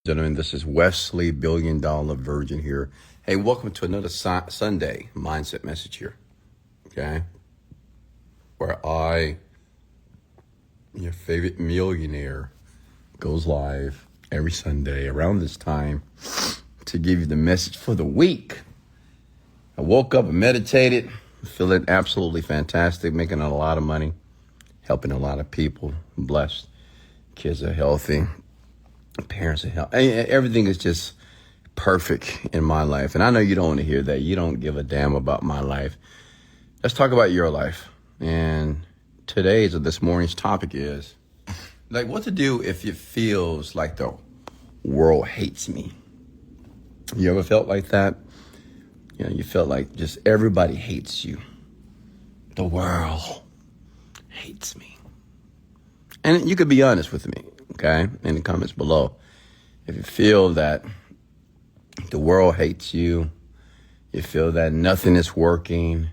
Gentlemen, this is Wesley Virgin here. Hey, welcome to another Sunday mindset message here. Okay, where your favorite millionaire, goes live every Sunday around this time to give you the message for the week. I woke up and meditated, feeling absolutely fantastic, making a lot of money, helping a lot of people, blessed. Kids are healthy. Parents are healthy. Everything is just perfect in my life. And I know you don't want to hear that. You don't give a damn about my life. Let's talk about your life. And this morning's topic is like what to do if it feels like the world hates me. You ever felt like that? You know, you felt like just everybody hates you. The world hates me. And you could be honest with me, okay, in the comments below. If you feel that the world hates you, you feel that nothing is working,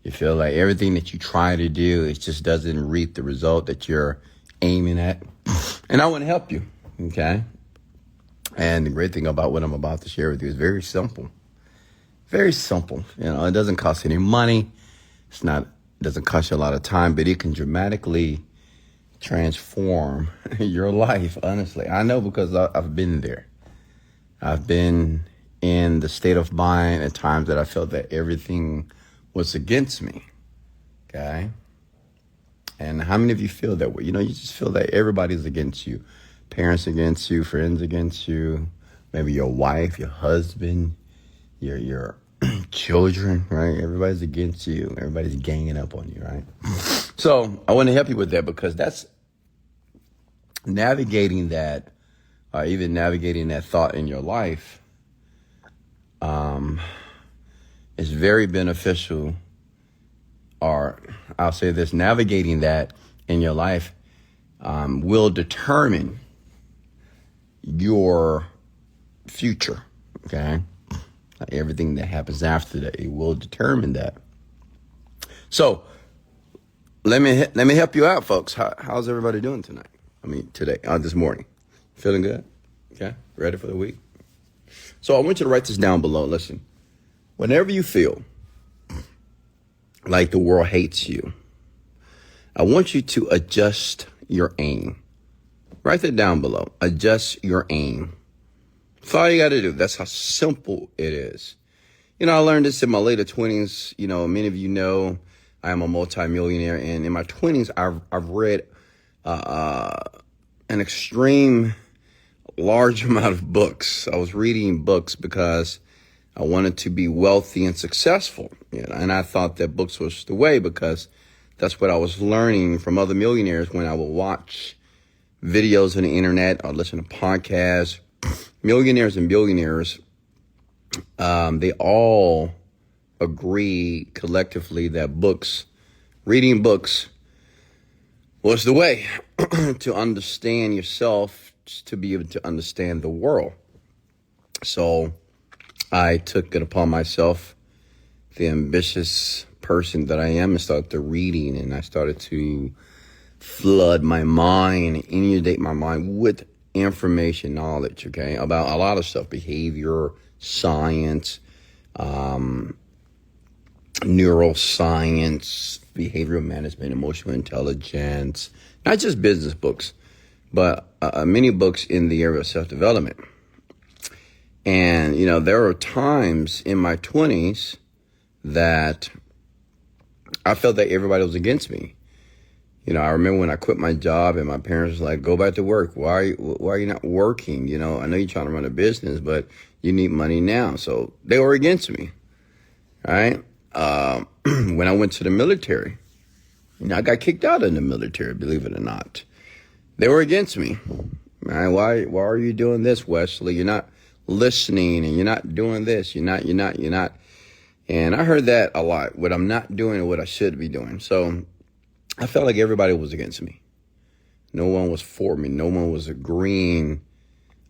you feel like everything that you try to do, it just doesn't reap the result that you're aiming at. And I want to help you, okay? And the great thing about what I'm about to share with you is very simple. Very simple. You know, it doesn't cost any money. It doesn't cost you a lot of time, but it can dramatically transform your life, honestly. I know because I've been there. I've been in the state of mind at times that I felt that everything was against me, okay? And how many of you feel that way? You know, you just feel that everybody's against you. Parents against you, friends against you, maybe your wife, your husband, your children, right? Everybody's against you. Everybody's ganging up on you, right? So I want to help you with that because that's navigating that, even navigating that thought in your life, is very beneficial. Or I'll say this, navigating that in your life will determine your future, okay? Everything that happens after that, it will determine that. So let me help you out, folks. How's everybody doing tonight? This morning. Feeling good? Okay, ready for the week? So I want you to write this down below. Listen, whenever you feel like the world hates you, I want you to adjust your aim. Write that down below. Adjust your aim. That's all you got to do. That's how simple it is. You know, I learned this in my later 20s. You know, many of you know I am a multimillionaire. And in my 20s, I've read an extreme large amount of books. I was reading books because I wanted to be wealthy and successful. You know, and I thought that books was the way because that's what I was learning from other millionaires when I would watch videos on the internet or listen to podcasts. Millionaires and billionaires, they all agree collectively that reading books was the way to understand yourself, to be able to understand the world. So I took it upon myself, the ambitious person that I am, and started to reading, and I started to flood my mind, inundate my mind with information, knowledge, okay, about a lot of stuff, behavior, science, neuroscience, behavioral management, emotional intelligence, not just business books, but many books in the area of self-development. And, you know, there were times in my 20s that I felt that everybody was against me. You know, I remember when I quit my job and my parents was like, go back to work. Why are you not working? You know, I know you're trying to run a business, but you need money now. So they were against me, right? When I went to the military, you know, I got kicked out of the military, believe it or not. They were against me. Man, why are you doing this, Wesley? You're not listening and you're not doing this. You're not. And I heard that a lot, what I'm not doing and what I should be doing. So I felt like everybody was against me. No one was for me. No one was agreeing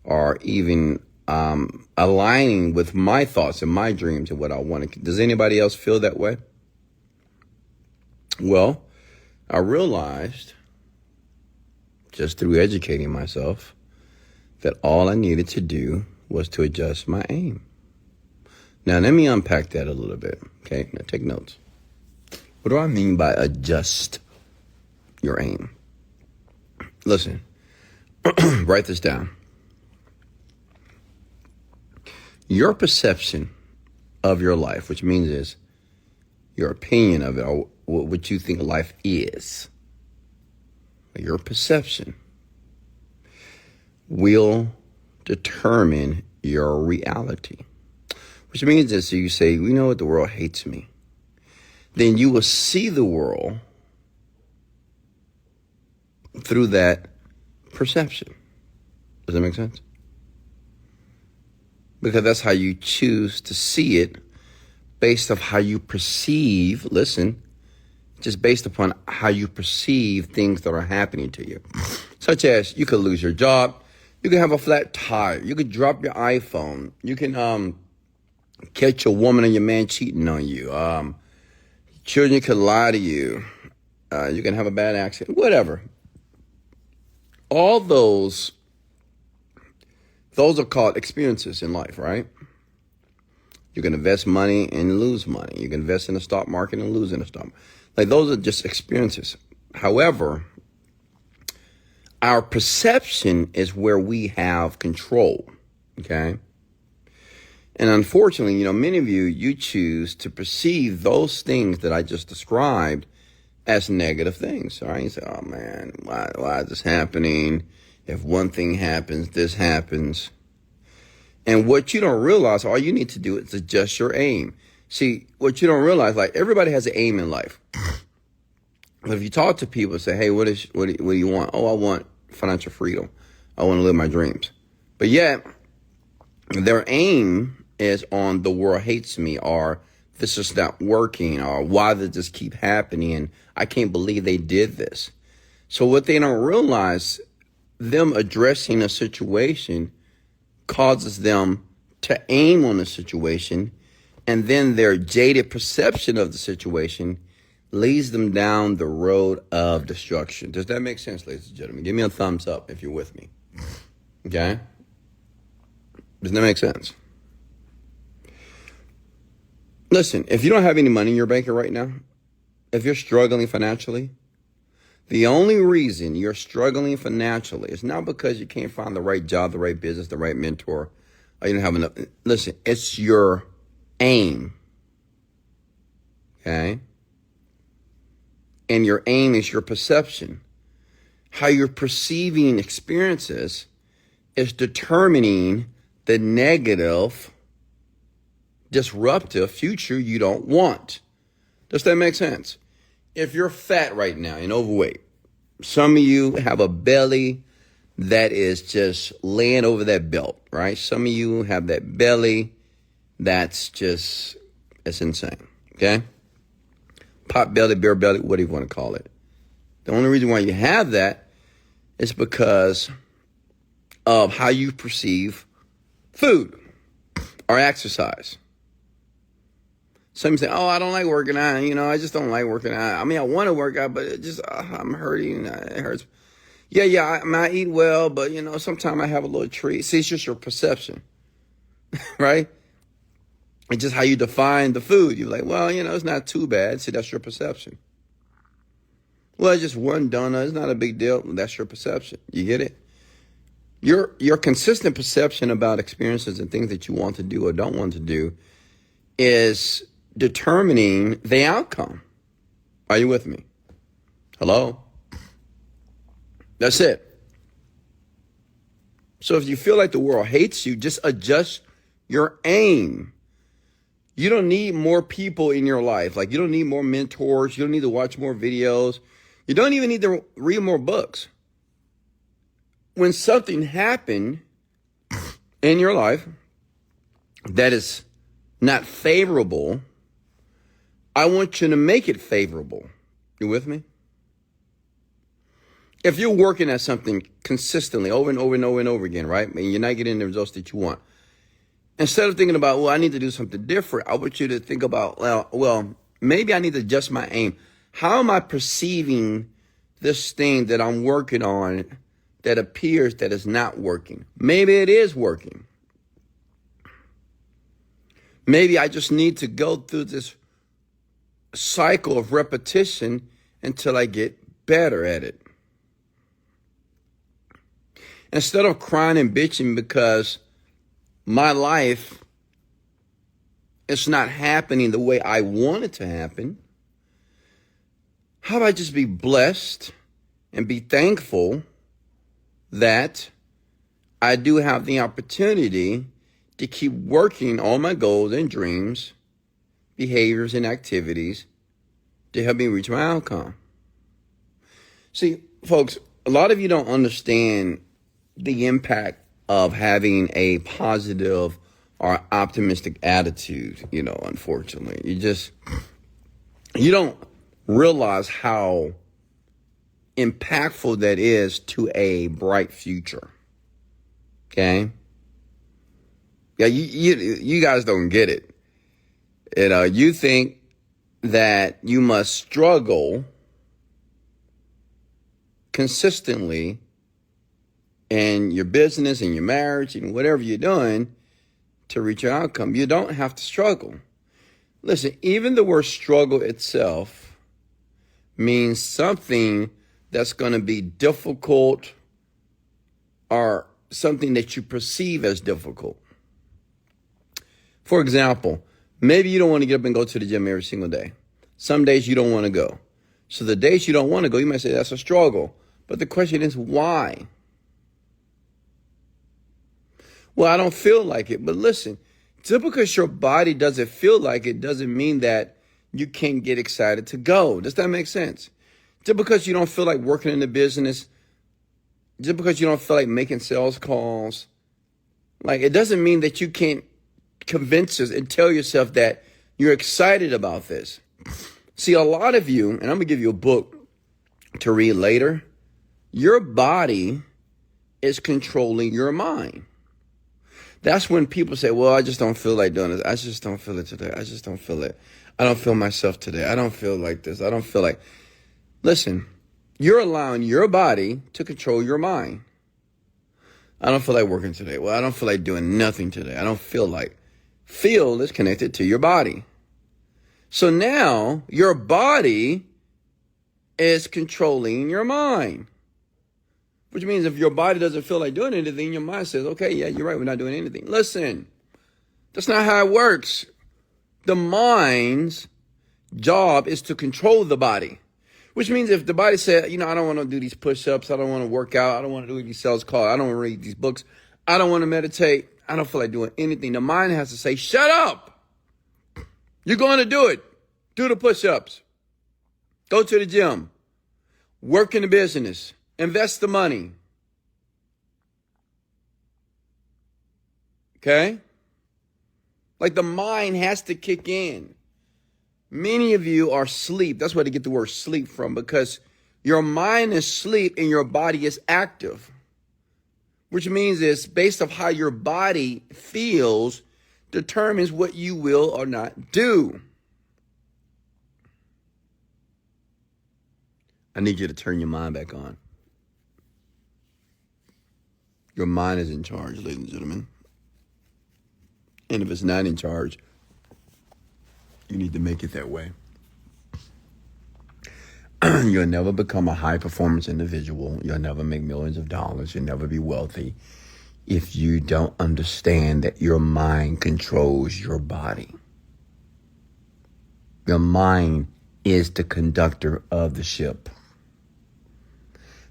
or even aligning with my thoughts and my dreams and what I wanted. Does anybody else feel that way? Well, I realized just through educating myself that all I needed to do was to adjust my aim. Now, let me unpack that a little bit. Okay, now take notes. What do I mean by adjust your aim? Listen, write this down. Your perception of your life, which means is your opinion of it, or what you think life is, your perception will determine your reality. Which means that so you say, you know what, the world hates me. Then you will see the world through that perception. Does that make sense? Because that's how you choose to see it, based off how you perceive, listen, just based upon how you perceive things that are happening to you. Such as you could lose your job, you could have a flat tire, you could drop your iPhone, you can catch a woman or your man cheating on you, children could lie to you, you can have a bad accident, whatever. All those are called experiences in life, right? You can invest money and lose money. You can invest in the stock market and lose in the stock market. Like, those are just experiences. However, our perception is where we have control, okay? And unfortunately, many of you choose to perceive those things that I just described as negative things, all right? You say, oh man, why is this happening? If one thing happens, this happens. And what you don't realize, all you need to do is adjust your aim. See, what you don't realize, like, everybody has an aim in life. But if you talk to people and say, hey, what do you want? Oh, I want financial freedom. I want to live my dreams. But yet, their aim is on the world hates me, or this is not working, or why does this keep happening? And I can't believe they did this. So what they don't realize, them addressing a situation causes them to aim on the situation, and then their jaded perception of the situation leads them down the road of destruction. Does that make sense, ladies and gentlemen? Give me a thumbs up if you're with me. Okay? Does that make sense? Listen, if you don't have any money in your bank right now, if you're struggling financially, the only reason you're struggling financially is not because you can't find the right job, the right business, the right mentor, or you don't have enough. Listen, it's your aim. Okay? And your aim is your perception. How you're perceiving experiences is determining the negative, disruptive future you don't want. Does that make sense? If you're fat right now and overweight, some of you have a belly that is just laying over that belt, right? Some of you have that belly that's just, it's insane, okay? Pot belly, bear belly, whatever you want to call it. The only reason why you have that is because of how you perceive food or exercise. Some say, oh, I don't like working out. I just don't like working out. I mean, I want to work out, but it just, I'm hurting. It hurts. Yeah, I eat well, but, sometimes I have a little treat. See, it's just your perception, right? It's just how you define the food. You're like, well, it's not too bad. See, that's your perception. Well, it's just one donut. It's not a big deal. That's your perception. You get it? Your consistent perception about experiences and things that you want to do or don't want to do is determining the outcome. Are you with me? Hello? That's it. So if you feel like the world hates you, just adjust your aim. You don't need more people in your life. Like, you don't need more mentors. You don't need to watch more videos. You don't even need to read more books. When something happened in your life that is not favorable, I want you to make it favorable. You with me? If you're working at something consistently over and over and over and over again, right? And you're not getting the results that you want. Instead of thinking about, well, I need to do something different, I want you to think about, well, maybe I need to adjust my aim. How am I perceiving this thing that I'm working on that appears that is not working. Maybe it is working. Maybe I just need to go through this cycle of repetition until I get better at it. Instead of crying and bitching because my life is not happening the way I want it to happen, how about I just be blessed and be thankful that I do have the opportunity to keep working on my goals and dreams, behaviors and activities to help me reach my outcome. See, folks, a lot of you don't understand the impact of having a positive or optimistic attitude, unfortunately. You don't realize how impactful that is to a bright future. Okay? Yeah, you guys don't get it. You think that you must struggle consistently in your business and your marriage and whatever you're doing to reach your outcome. You don't have to struggle. Listen, even the word struggle itself means something that's going to be difficult or something that you perceive as difficult. For example, maybe you don't want to get up and go to the gym every single day. Some days you don't want to go. So the days you don't want to go, you might say that's a struggle. But the question is, why? Well, I don't feel like it. But listen, just because your body doesn't feel like it doesn't mean that you can't get excited to go. Does that make sense? Just because you don't feel like working in the business, just because you don't feel like making sales calls, it doesn't mean that you can't convince us and tell yourself that you're excited about this. See, a lot of you, and I'm going to give you a book to read later, your body is controlling your mind. That's when people say, well, I just don't feel like doing this. I just don't feel it today. I just don't feel it. I don't feel myself today. I don't feel like this. I don't feel like... Listen, you're allowing your body to control your mind. I don't feel like working today. Well, I don't feel like doing nothing today. I don't feel like... Feel is connected to your body. So now your body is controlling your mind. Which means if your body doesn't feel like doing anything, your mind says, okay, yeah, you're right, we're not doing anything. Listen, that's not how it works. The mind's job is to control the body. Which means if the body said, I don't want to do these push-ups, I don't want to work out, I don't want to do these sales calls, I don't want to read these books, I don't want to meditate, I don't feel like doing anything. The mind has to say, shut up. You're going to do it. Do the push-ups. Go to the gym. Work in the business. Invest the money. Okay? The mind has to kick in. Many of you are asleep. That's where they get the word sleep from, because your mind is asleep and your body is active. Which means it's based off how your body feels determines what you will or not do. I need you to turn your mind back on. Your mind is in charge, ladies and gentlemen. And if it's not in charge, you need to make it that way. You'll never become a high-performance individual. You'll never make millions of dollars. You'll never be wealthy if you don't understand that your mind controls your body. Your mind is the conductor of the ship.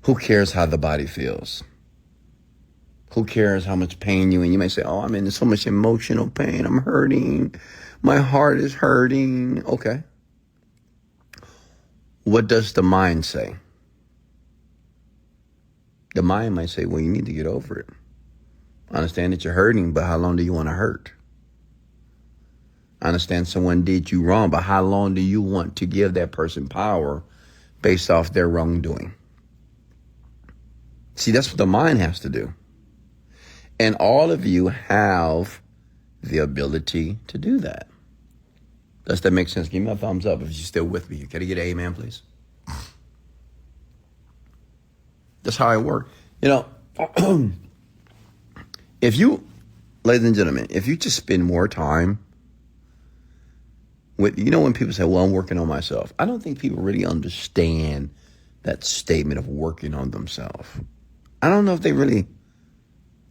Who cares how the body feels? Who cares how much pain you in? You may say, I'm in so much emotional pain. I'm hurting. My heart is hurting. Okay. What does the mind say? The mind might say, well, you need to get over it. I understand that you're hurting, but how long do you want to hurt? I understand someone did you wrong, but how long do you want to give that person power based off their wrongdoing? See, that's what the mind has to do. And all of you have the ability to do that. Does that make sense? Give me a thumbs up if you're still with me. Can I get an amen, please? That's how it works. You know, if you, ladies and gentlemen, if you just spend more time with, when people say, well, I'm working on myself, I don't think people really understand that statement of working on themselves. I don't know if they really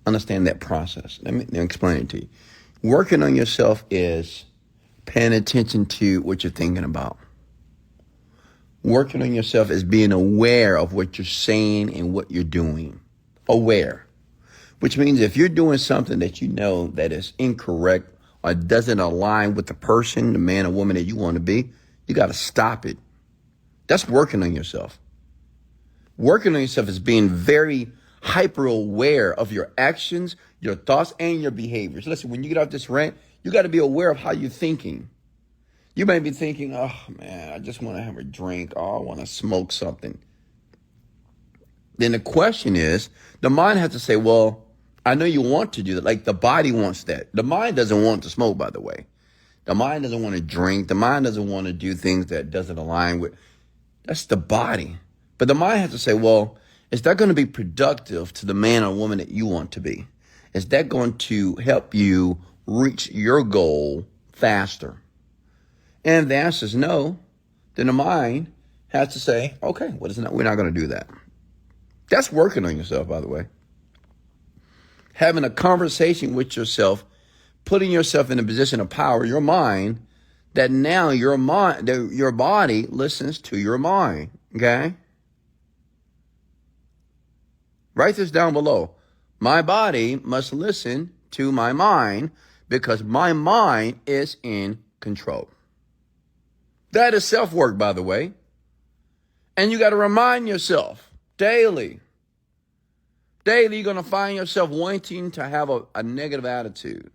understand that process. Let me explain it to you. Working on yourself is paying attention to what you're thinking about. Working on yourself is being aware of what you're saying and what you're doing. Aware. Which means if you're doing something that you know that is incorrect or doesn't align with the person, the man or woman that you want to be, you got to stop it. That's working on yourself. Working on yourself is being very hyper aware of your actions, your thoughts, and your behaviors. Listen, when you get off this rant, you got to be aware of how you're thinking. You may be thinking, oh man, I just want to have a drink. Oh, I want to smoke something. Then the question is, the mind has to say, well, I know you want to do that. Like the body wants that. The mind doesn't want to smoke, by the way. The mind doesn't want to drink. The mind doesn't want to do things that doesn't align with. That's the body. But the mind has to say, well, is that going to be productive to the man or woman that you want to be? Is that going to help you reach your goal faster? And if the answer is no, then the mind has to say, okay, we're not going to do that. That's working on yourself, by the way. Having a conversation with yourself, putting yourself in a position of power, your mind, that now your body listens to your mind, okay? Write this down below. My body must listen to my mind because my mind is in control. That is self-work, by the way. And you got to remind yourself daily. Daily, you're going to find yourself wanting to have a negative attitude.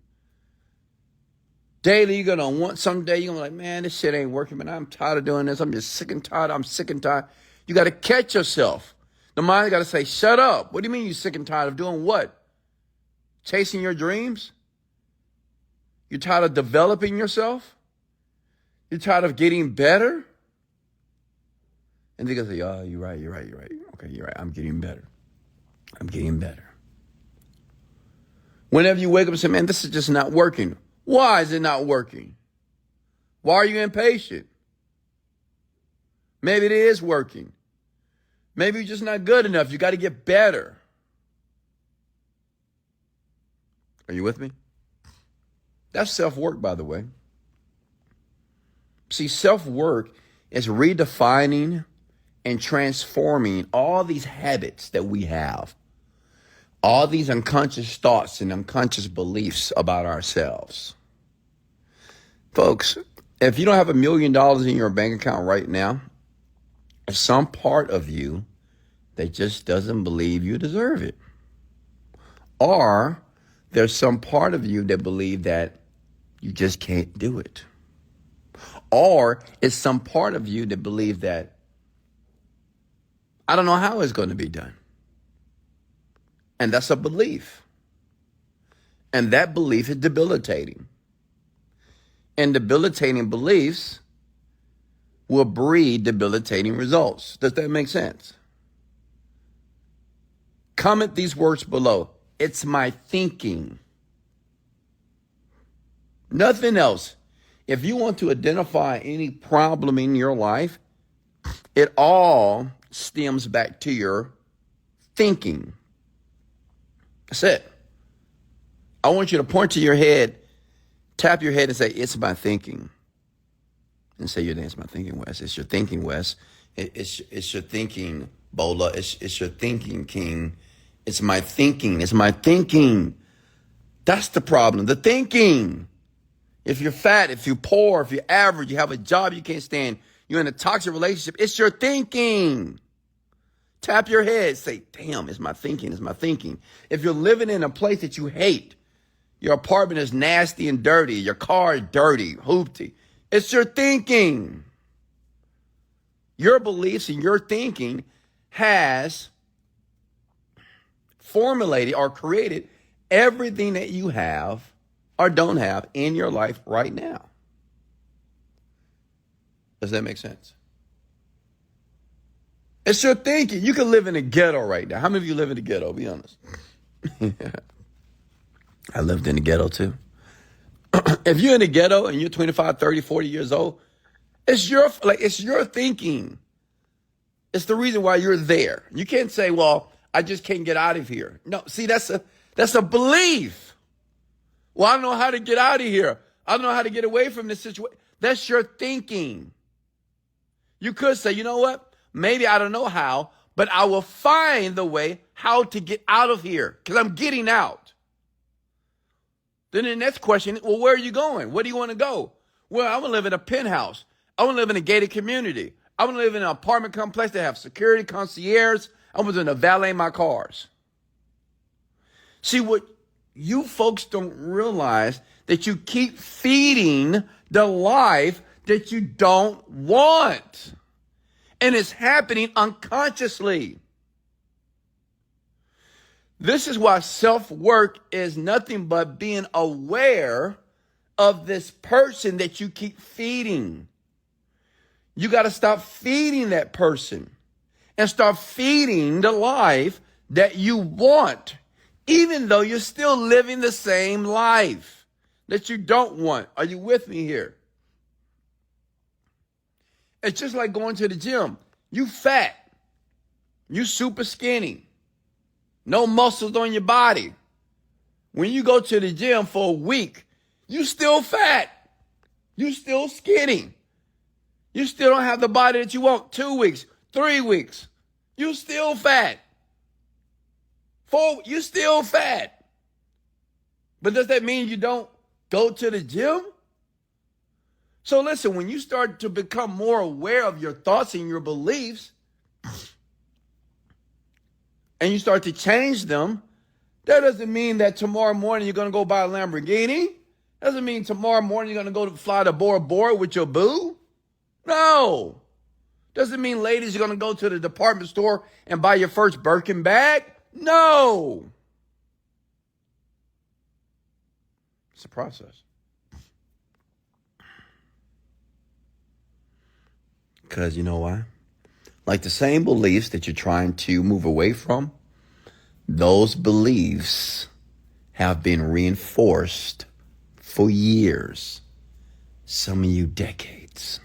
Daily, you're going to want, someday you're going to be like, man, this shit ain't working, man. I'm tired of doing this. I'm just sick and tired. I'm sick and tired. You got to catch yourself. The mind got to say, shut up. What do you mean you're sick and tired of doing what? Chasing your dreams? You're tired of developing yourself? You're tired of getting better? And they go say, oh, you're right. Okay, you're right. I'm getting better. Whenever you wake up and say, man, this is just not working. Why is it not working? Why are you impatient? Maybe it is working. Maybe you're just not good enough. You got to get better. Are you with me? That's self-work, by the way. See, self-work is redefining and transforming all these habits that we have, all these unconscious thoughts and unconscious beliefs about ourselves. Folks, if you don't have $1 million in your bank account right now, there's some part of you that just doesn't believe you deserve it. Or there's some part of you that believe that you just can't do it. Or it's some part of you that believe that I don't know how it's going to be done. And that's a belief. And that belief is debilitating. And debilitating beliefs will breed debilitating results. Does that make sense? Comment these words below. It's my thinking. Nothing else. If you want to identify any problem in your life, it all stems back to your thinking. That's it. I want you to point to your head, tap your head and say, it's my thinking. And say, it's my thinking, Wes. It's your thinking, Wes. It's your thinking, Bola. It's your thinking, King. It's my thinking. It's my thinking. That's the problem. The thinking. If you're fat, if you're poor, if you're average, you have a job you can't stand, you're in a toxic relationship, it's your thinking. Tap your head. Say, damn, it's my thinking. It's my thinking. If you're living in a place that you hate, your apartment is nasty and dirty, your car is dirty, hoopty, it's your thinking. Your beliefs and your thinking has formulated or created everything that you have or don't have in your life right now. Does that make sense? It's your thinking. You can live in the ghetto right now. How many of you live in the ghetto? Be honest. I lived in the ghetto too. If you're in the ghetto and you're 25, 30, 40 years old, it's your thinking. It's the reason why you're there. You can't say, well, I just can't get out of here. No, see, that's a belief. Well, I don't know how to get out of here. I don't know how to get away from this situation. That's your thinking. You could say, you know what? Maybe I don't know how, but I will find the way how to get out of here because I'm getting out. Then the next question, well, where are you going? Where do you want to go? Well, I want to live in a penthouse. I want to live in a gated community. I want to live in an apartment complex that have security, concierge. I want to valet my cars. See, what you folks don't realize that you keep feeding the life that you don't want. And it's happening unconsciously. This is why self-work is nothing but being aware of this person that you keep feeding. You got to stop feeding that person and start feeding the life that you want, even though you're still living the same life that you don't want. Are you with me here? It's just like going to the gym. You fat. You super skinny. No muscles on your body. When you go to the gym for a week, you still fat. You still skinny. You still don't have the body that you want. 2 weeks, 3 weeks. You still fat. 4, you still fat. But does that mean you don't go to the gym? So listen, when you start to become more aware of your thoughts and your beliefs, and you start to change them, that doesn't mean that tomorrow morning you're going to go buy a Lamborghini. Doesn't mean tomorrow morning you're going to go to fly to Bora Bora with your boo. No. Doesn't mean, ladies, you're going to go to the department store and buy your first Birkin bag. No. It's a process. Because you know why? Like the same beliefs that you're trying to move away from, those beliefs have been reinforced for years. Some of you decades.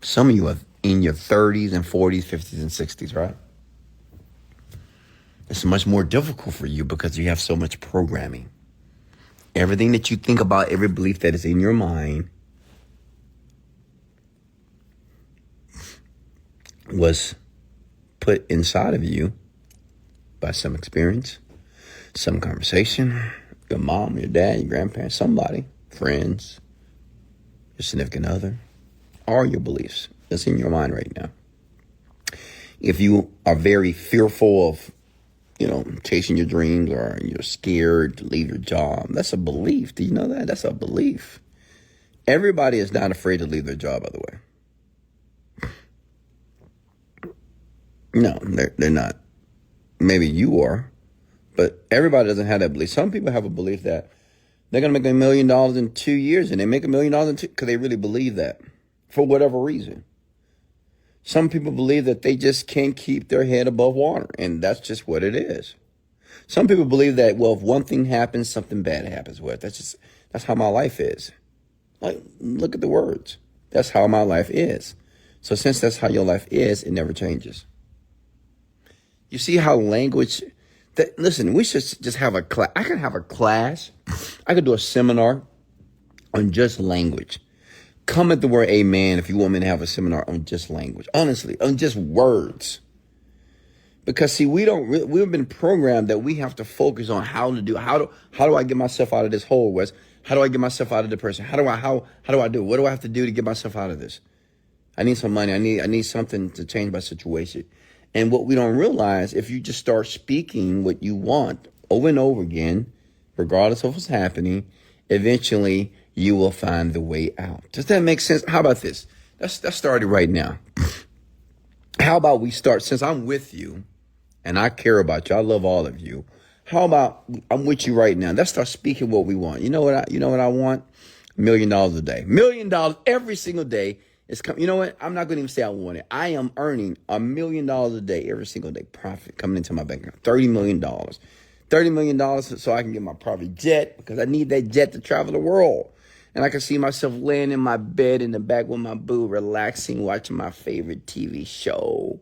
Some of you are in your 30s and 40s, 50s and 60s, right? It's much more difficult for you because you have so much programming. Everything that you think about, every belief that is in your mind was put inside of you by some experience, some conversation, your mom, your dad, your grandparents, somebody, friends, your significant other, or your beliefs that's in your mind right now. If you are very fearful of, chasing your dreams, or you're scared to leave your job, that's a belief. Do you know that? That's a belief. Everybody is not afraid to leave their job, by the way. No, they're not. Maybe you are, but everybody doesn't have that belief. Some people have a belief that they're going to make $1 million in 2 years, and they make $1 million in 2 because they really believe that for whatever reason. Some people believe that they just can't keep their head above water, and that's just what it is. Some people believe that, well, if one thing happens, something bad happens with it. That's how my life is. Like, look at the words. That's how my life is. So since that's how your life is, it never changes. You see how language, listen, we should just have a class. I could have a class. I could do a seminar on just language. Comment the word amen if you want me to have a seminar on just language. Honestly, on just words. Because see, we've been programmed that we have to focus on how do I get myself out of this hole, Wes? How do I get myself out of depression? How do I do it? What do I have to do to get myself out of this? I need some money. I need something to change my situation. And what we don't realize, if you just start speaking what you want over and over again, regardless of what's happening, eventually you will find the way out. Does that make sense? How about this? Let's start it right now. How about we start, since I'm with you and I care about you, I love all of you. How about I'm with you right now? Let's start speaking what we want. You know what I want? $1 million a day. $1 million every single day It's you know what? I'm not going to even say I want it. I am earning $1 million a day, every single day, profit coming into my bank account. $30 million. $30 million so I can get my private jet because I need that jet to travel the world. And I can see myself laying in my bed in the back with my boo, relaxing, watching my favorite TV show,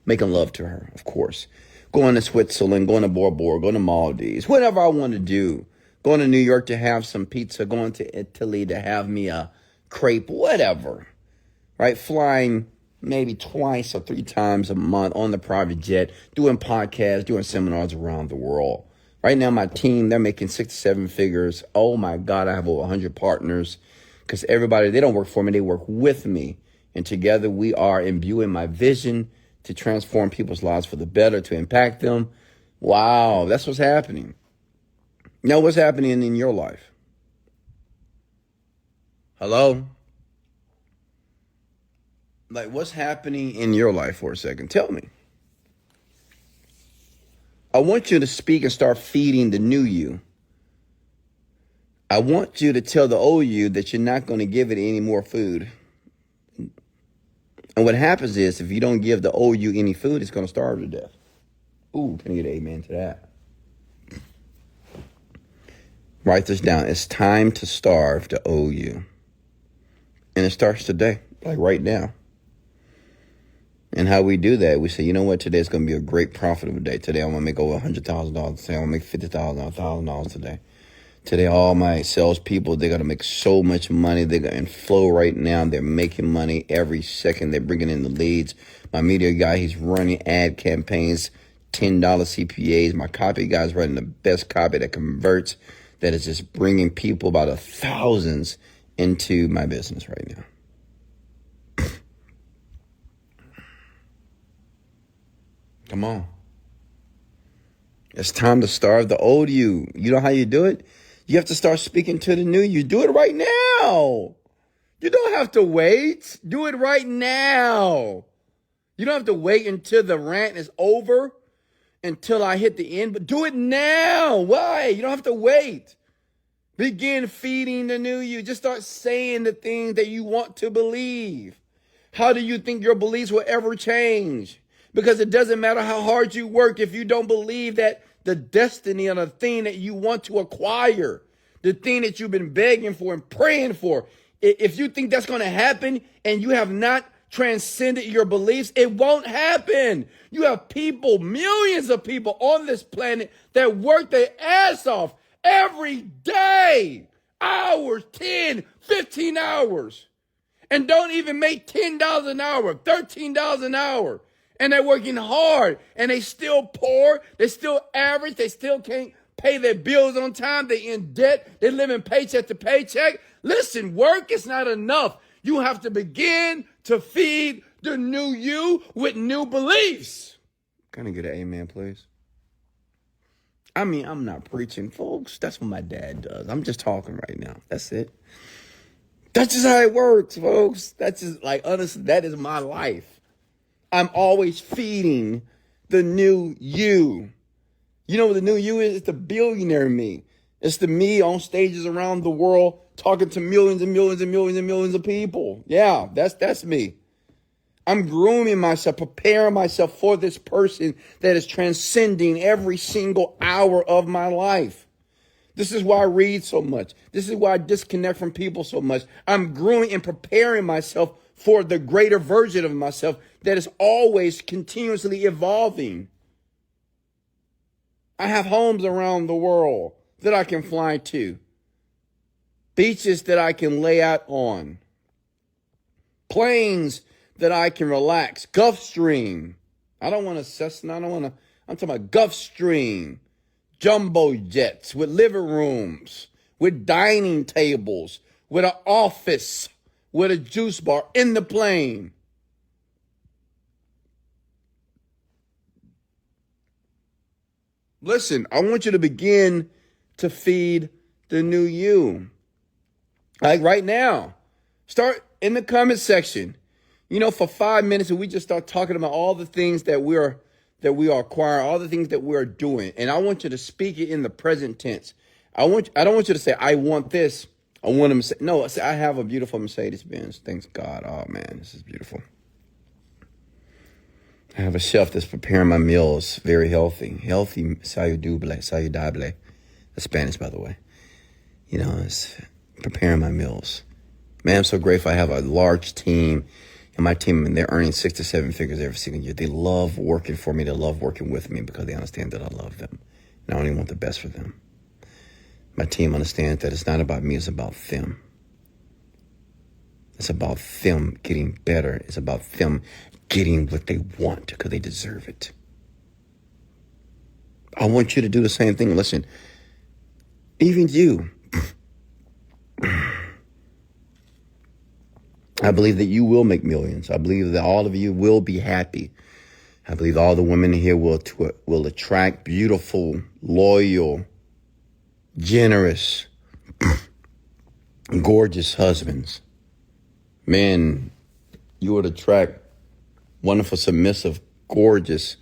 making love to her, of course. Going to Switzerland, going to Bora Bora, going to Maldives, whatever I want to do. Going to New York to have some pizza, going to Italy to have me a crepe, whatever. Right? Flying maybe twice or 3 times a month on the private jet, doing podcasts, doing seminars around the world. Right now, my team, they're making 6 to 7 figures. Oh my God, I have over 100 partners because everybody, they don't work for me, they work with me. And together we are imbuing my vision to transform people's lives for the better, to impact them. Wow, that's what's happening. Now, what's happening in your life? Hello? Like, what's happening in your life for a second? Tell me. I want you to speak and start feeding the new you. I want you to tell the old you that you're not going to give it any more food. And what happens is, if you don't give the old you any food, it's going to starve to death. Ooh, can I get an amen to that? Write this down. It's time to starve the old you. And it starts today, like right now. And how we do that, we say, you know what, today's going to be a great profitable day. Today I'm going to make over $100,000. Today I'm going to make $50,000, $1,000 today. Today all my salespeople, they're going to make so much money. They're going to flow right now. They're making money every second. They're bringing in the leads. My media guy, he's running ad campaigns, $10 CPAs. My copy guy's writing the best copy that converts, that is just bringing people by the thousands into my business right now. Come on. It's time to starve the old you. You know how you do it? You have to start speaking to the new you. Do it right now. You don't have to wait. Do it right now. You don't have to wait until the rant is over, until I hit the end, but do it now. Why? You don't have to wait. Begin feeding the new you. Just start saying the things that you want to believe. How do you think your beliefs will ever change? Because it doesn't matter how hard you work if you don't believe that the destiny of the thing that you want to acquire, the thing that you've been begging for and praying for, if you think that's going to happen and you have not transcended your beliefs, it won't happen. You have people, millions of people on this planet that work their ass off every day, hours, 10, 15 hours, and don't even make $10 an hour, $13 an hour. And they're working hard, and they still poor, they still average, they still can't pay their bills on time, they in debt, they living paycheck to paycheck. Listen, work is not enough. You have to begin to feed the new you with new beliefs. Can I get an amen, please? I mean, I'm not preaching, folks. That's what my dad does. I'm just talking right now. That's it. That's just how it works, folks. That's just, like, honestly, that is my life. I'm always feeding the new you. You know what the new you is? It's the billionaire me. It's the me on stages around the world talking to millions and millions and millions and millions of people. Yeah, that's me. I'm grooming myself, preparing myself for this person that is transcending every single hour of my life. This is why I read so much. This is why I disconnect from people so much. I'm growing and preparing myself for the greater version of myself that is always continuously evolving. I have homes around the world that I can fly to. Beaches that I can lay out on. Planes that I can relax. Gulfstream. I don't want a Cessna. I'm talking about Gulfstream. Jumbo jets with living rooms, with dining tables, with an office, with a juice bar in the plane. Listen, I want you to begin to feed the new you. Like right now, start in the comment section. You know, for 5 minutes, and we just start talking about all the things that we are acquiring, all the things that we are doing. And I want you to speak it in the present tense. I don't want you to say, I want this. I want to say, no, see, I have a beautiful Mercedes Benz. Thanks God. Oh, man, this is beautiful. I have a chef that's preparing my meals, very healthy. Healthy, saludable. That's Spanish, by the way. You know, it's preparing my meals. Man, I'm so grateful I have a large team. And my team, and they're earning 6 to 7 figures every single year. They love working for me. They love working with me because they understand that I love them. And I only want the best for them. My team understands that it's not about me, it's about them. It's about them getting better. It's about them getting what they want because they deserve it. I want you to do the same thing. Listen, even you. I believe that you will make millions. I believe that all of you will be happy. I believe all the women here will attract beautiful, loyal, generous, gorgeous husbands. Men, you would attract wonderful, submissive, gorgeous,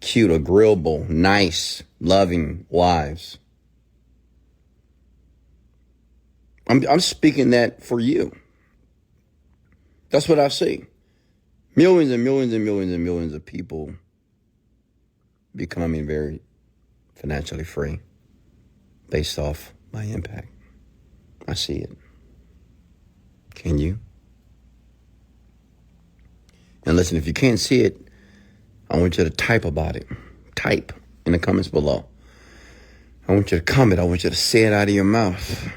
cute, agreeable, nice, loving wives. I'm speaking that for you. That's what I see. Millions and millions and millions and millions of people becoming very financially free based off my impact. I see it. Can you? And listen, if you can't see it, I want you to type about it. Type in the comments below. I want you to comment. I want you to say it out of your mouth.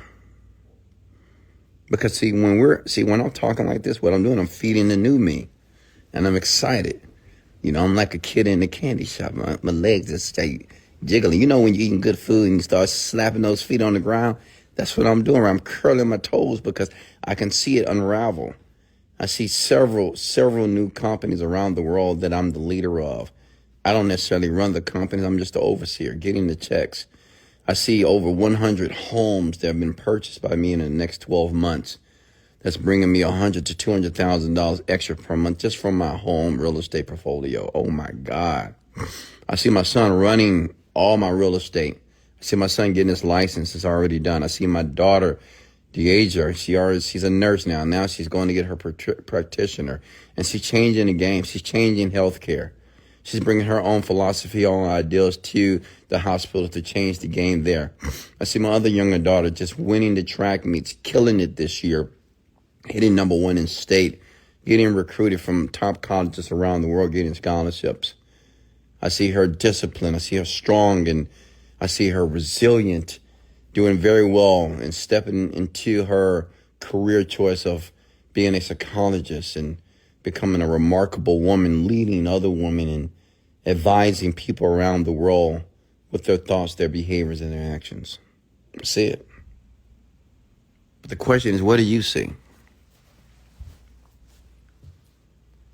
Because when I'm talking like this, what I'm doing, I'm feeding the new me. And I'm excited. You know, I'm like a kid in the candy shop. My legs just stay jiggling. You know when you're eating good food and you start slapping those feet on the ground? That's what I'm doing. I'm curling my toes because I can see it unravel. I see several new companies around the world that I'm the leader of. I don't necessarily run the companies. I'm just the overseer, getting the checks. I see over 100 homes that have been purchased by me in the next 12 months. That's bringing me $100,000 to $200,000 extra per month just from my home real estate portfolio. Oh my God. I see my son running all my real estate. I see my son getting his license. It's already done. I see my daughter, Deasia, she's a nurse now. Now she's going to get her practitioner. And she's changing the game. She's changing healthcare. She's bringing her own philosophy, own ideals to the hospital to change the game there. I see my other younger daughter just winning the track meets, killing it this year, hitting #1 in state, getting recruited from top colleges around the world, getting scholarships. I see her disciplined. I see her strong, and I see her resilient, doing very well and stepping into her career choice of being a psychologist and becoming a remarkable woman, leading other women and advising people around the world with their thoughts, their behaviors, and their actions. I see it. But the question is, what do you see?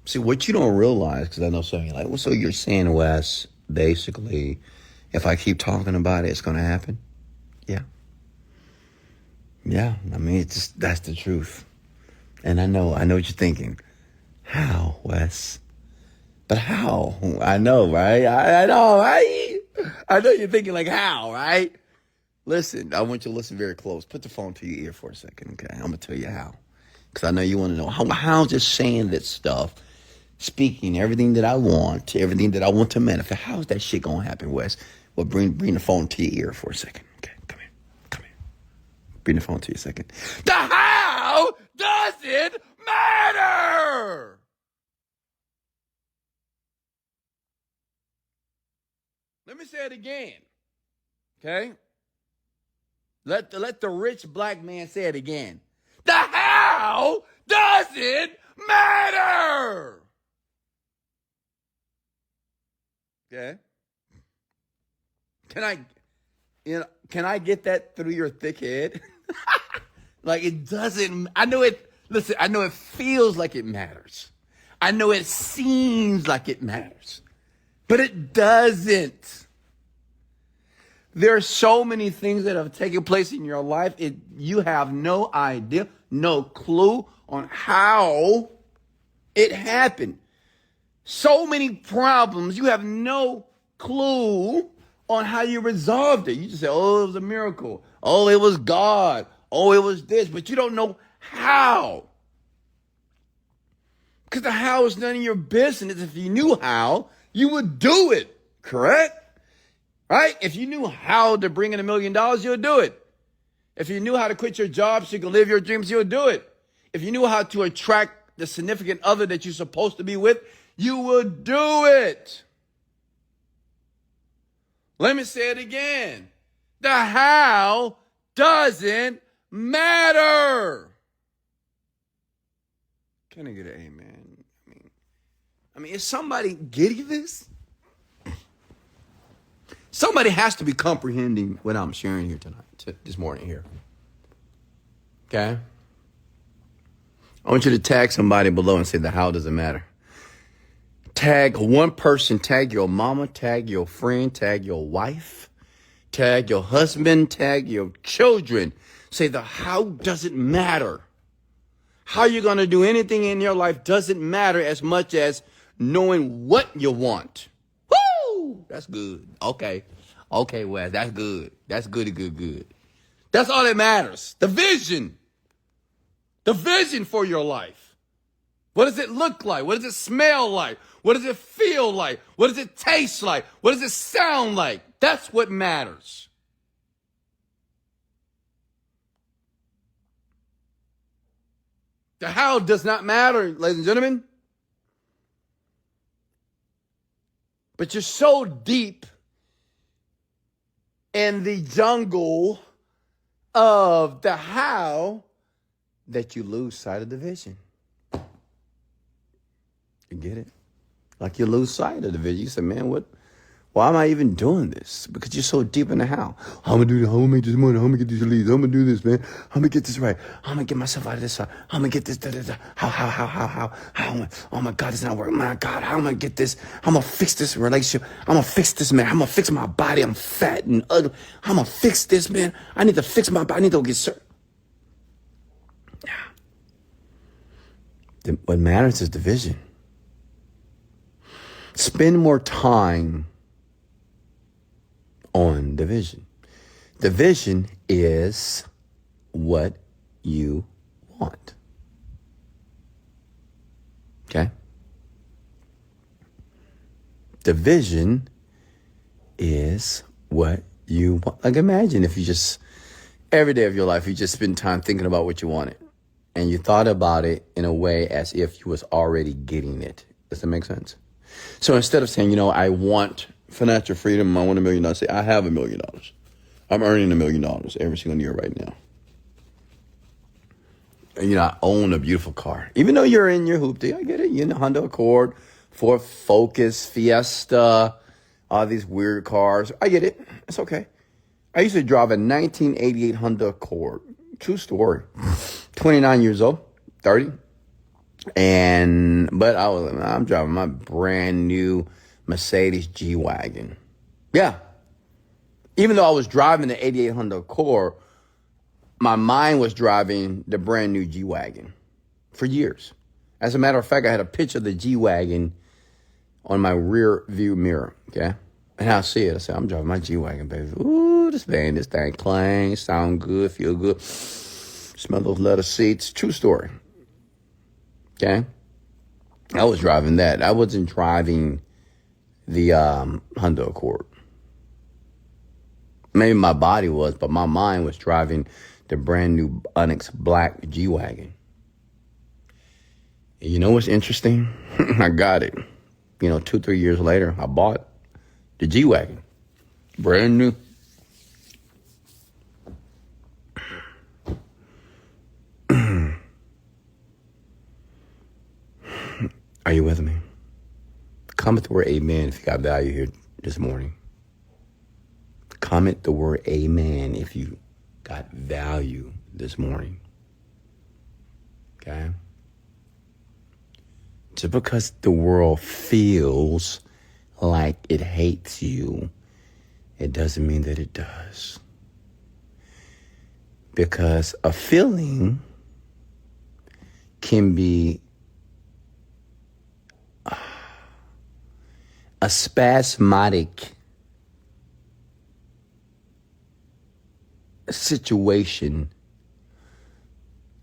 See, what you don't realize, because I know some of you are like, well, so you're saying, Wes, basically, if I keep talking about it, it's going to happen? Yeah. Yeah, I mean, that's the truth. And I know what you're thinking. How, Wes? But how? I know, right? I know, right? I know you're thinking like, how, right? Listen, I want you to listen very close. Put the phone to your ear for a second, okay? I'm going to tell you how. Because I know you want to know. How just saying that stuff, speaking everything that I want, everything that I want to manifest, how's that shit going to happen, Wes? Well, bring the phone to your ear for a second, okay? Come here. Bring the phone to you a second. The how doesn't matter! Let me say it again, okay? Let the rich black man say it again. The how doesn't matter! Okay? Can I get that through your thick head? Like it doesn't, I know it feels like it matters. I know it seems like it matters. But it doesn't. There are so many things that have taken place in your life. You have no idea, no clue on how it happened. So many problems, you have no clue on how you resolved it. You just say, oh, it was a miracle. Oh, it was God. Oh, it was this, but you don't know how. Because the how is none of your business. If you knew how, you would do it. Correct? Right? If you knew how to bring in $1 million, you'll do it. If you knew how to quit your job so you can live your dreams, you'll do it. If you knew how to attract the significant other that you're supposed to be with, you would do it. Let me say it again. The how doesn't matter. Can I get an amen? I mean, is somebody getting this? Somebody has to be comprehending what I'm sharing here this morning here. Okay? I want you to tag somebody below and say the how doesn't matter. Tag one person, tag your mama, tag your friend, tag your wife, tag your husband, tag your children. Say the how doesn't matter. How you're going to do anything in your life doesn't matter as much as knowing what you want. Woo! That's good. Okay, Wes, that's good. That's good. That's all that matters. The vision. The vision for your life. What does it look like? What does it smell like? What does it feel like? What does it taste like? What does it sound like? That's what matters. The how does not matter, ladies and gentlemen. But you're so deep in the jungle of the how that you lose sight of the vision. You get it? Like you lose sight of the vision. You say, man, why am I even doing this? Because you're so deep in the how. How am I do this? How am I make this money? How am I get these leads? How am I do this, man? How am I get this right? How am I get myself out of this? How am I get this? How? Oh my God, it's not working. My God, how am I get this? How am I fix this relationship? I'm going to fix this, man. I'm going to fix my body. I'm fat and ugly. I'm going to fix this, man. I need to fix my body. I need to go get surgery. Yeah. What matters is the vision. Spend more time on the vision. The vision is what you want. Okay? The vision is what you want. Like imagine if you just, every day of your life, you just spend time thinking about what you wanted. And you thought about it in a way as if you was already getting it. Does that make sense? So instead of saying, I want financial freedom, I want $1 million, say, I have $1 million. I'm earning $1 million every single year right now. And, I own a beautiful car. Even though you're in your hoopty, I get it. Honda Accord, Ford Focus, Fiesta, all these weird cars. I get it. It's okay. I used to drive a 1988 Honda Accord. True story. 29 years old, 30. But I'm driving my brand new Mercedes G-Wagon. Yeah. Even though I was driving the 88 Honda Accord, my mind was driving the brand new G-Wagon for years. As a matter of fact, I had a picture of the G-Wagon on my rear view mirror, okay? And I see it. I say, I'm driving my G-Wagon, baby. Ooh, this thing clang, sound good, feel good. Smell those leather seats. True story. Okay? I was driving that. I wasn't driving the Honda Accord. Maybe my body was, but my mind was driving the brand new Onyx Black G-Wagon. And you know what's interesting? I got it. 2-3 years later, I bought the G-Wagon. Brand new. Are you with me? Comment the word amen if you got value here this morning. Comment the word amen if you got value this morning. Okay? Just because the world feels like it hates you, it doesn't mean that it does. Because a feeling can be a spasmodic situation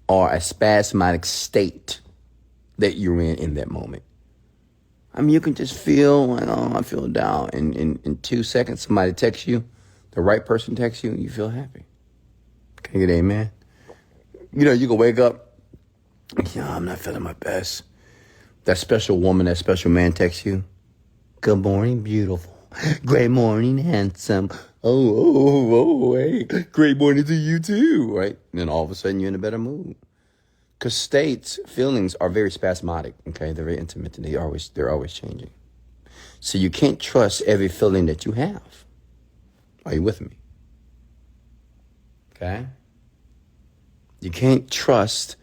or a spasmodic state that you're in that moment. I mean, you can just feel, I feel down. And in 2 seconds, somebody texts you, the right person texts you, and you feel happy. Can you get an amen? You can wake up, I'm not feeling my best. That special woman, that special man texts you, good morning, beautiful. Great morning, handsome. Hey, great morning to you too, right? And then all of a sudden you're in a better mood. Because feelings are very spasmodic, okay? They're very intermittent. They're always changing. So you can't trust every feeling that you have. Are you with me? Okay? You can't trust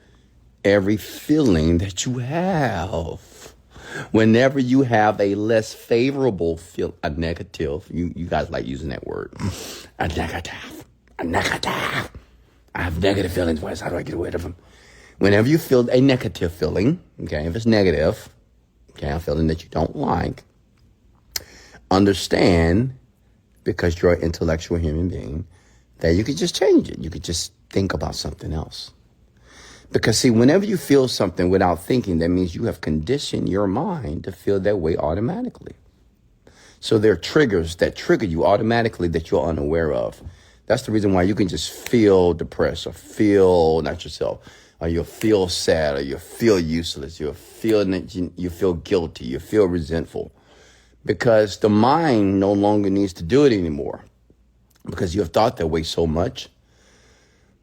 every feeling that you have. Whenever you have a less favorable feel, a negative, you guys like using that word, a negative. I have negative feelings, Wes. How do I get rid of them? Whenever you feel a negative feeling, okay, if it's negative, okay, a feeling that you don't like, understand, because you're an intellectual human being, that you could just change it. You could just think about something else. Because, see, whenever you feel something without thinking, that means you have conditioned your mind to feel that way automatically. So there are triggers that trigger you automatically that you're unaware of. That's the reason why you can just feel depressed or feel not yourself, or you'll feel sad, or you'll feel useless, you feel guilty, you feel resentful. Because the mind no longer needs to do it anymore. Because you have thought that way so much,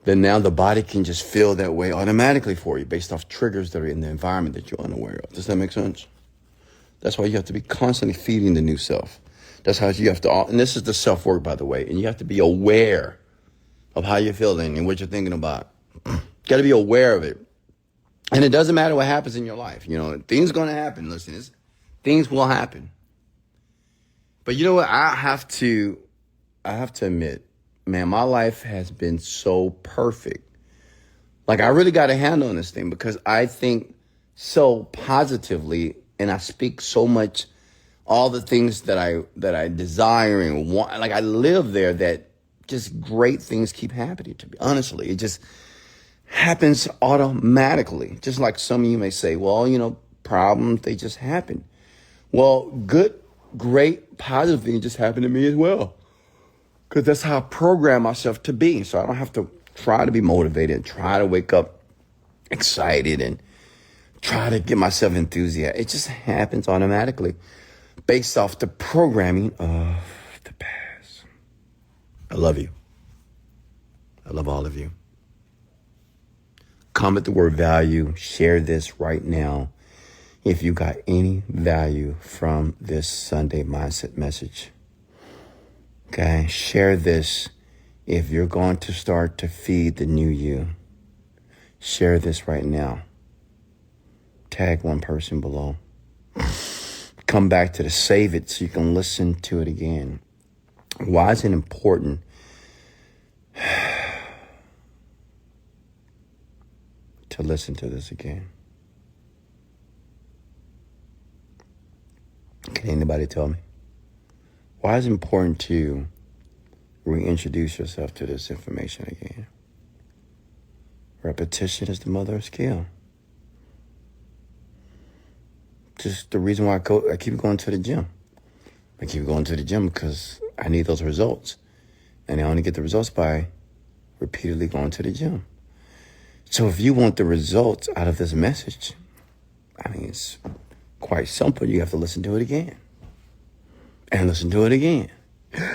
then now the body can just feel that way automatically for you based off triggers that are in the environment that you're unaware of. Does that make sense? That's why you have to be constantly feeding the new self. That's how you have to, and this is the self-work, by the way, and you have to be aware of how you're feeling and what you're thinking about. You got to be aware of it. And it doesn't matter what happens in your life. Things going to happen. Listen, things will happen. But you know what? I have to admit, man, my life has been so perfect. Like, I really got a handle on this thing because I think so positively and I speak so much all the things that I desire and want. Like, I live there, that just great things keep happening to me. Honestly, it just happens automatically. Just like some of you may say, well, problems, they just happen. Well, good, great, positive things just happen to me as well. Because that's how I program myself to be. So I don't have to try to be motivated and try to wake up excited and try to get myself enthusiastic. It just happens automatically based off the programming of the past. I love you. I love all of you. Comment the word value. Share this right now if you got any value from this Sunday Mindset message. Okay, share this if you're going to start to feed the new you. Share this right now. Tag one person below. Come back to save it so you can listen to it again. Why is it important to listen to this again? Can anybody tell me? Why is it important to reintroduce yourself to this information again? Repetition is the mother of skill. Just the reason why I keep going to the gym. I keep going to the gym because I need those results. And I only get the results by repeatedly going to the gym. So if you want the results out of this message, it's quite simple. You have to listen to it again. And listen to it again.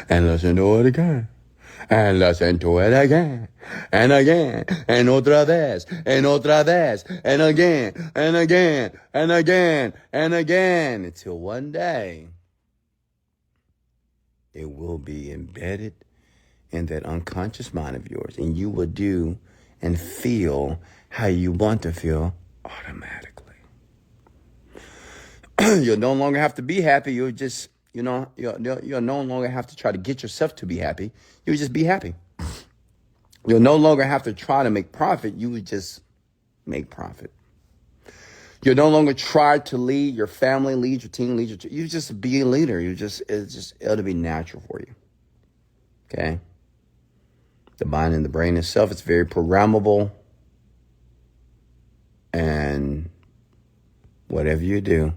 And listen to it again. And listen to it again. And again. And otra vez. And otra vez. And again. And again. And again. And again. Until one day, it will be embedded in that unconscious mind of yours. And you will do and feel how you want to feel automatically. You'll no longer have to be happy. You'll just... you'll no longer have to try to get yourself to be happy. You'll just be happy. You'll no longer have to try to make profit. You would just make profit. You'll no longer try to lead your family, lead your team, you just be a leader. It'll be natural for you. Okay? The mind and the brain itself, it's very programmable. And whatever you do,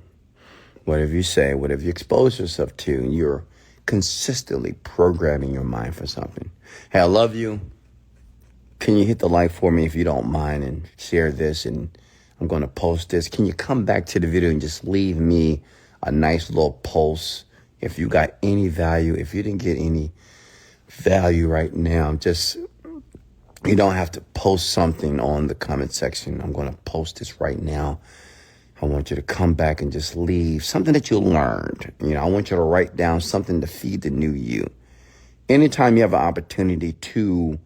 whatever you say, whatever you expose yourself to, you're consistently programming your mind for something. Hey, I love you. Can you hit the like for me if you don't mind and share this? And I'm going to post this. Can you come back to the video and just leave me a nice little post if you got any value? If you didn't get any value right now, just, you don't have to post something on the comment section. I'm going to post this right now. I want you to come back and just leave something that you learned. I want you to write down something to feed the new you. Anytime you have an opportunity to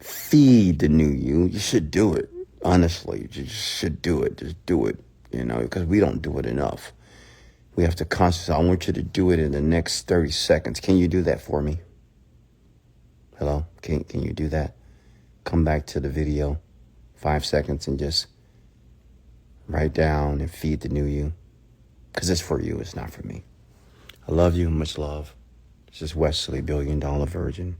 feed the new you, you should do it. Honestly, you just should do it. Just do it, because we don't do it enough. We have to concentrate. I want you to do it in the next 30 seconds. Can you do that for me? Hello? Can you do that? Come back to the video, 5 seconds, and just write down and feed the new you. Because it's for you. It's not for me. I love you. Much love. This is Wesley, $1 Billion Virgin.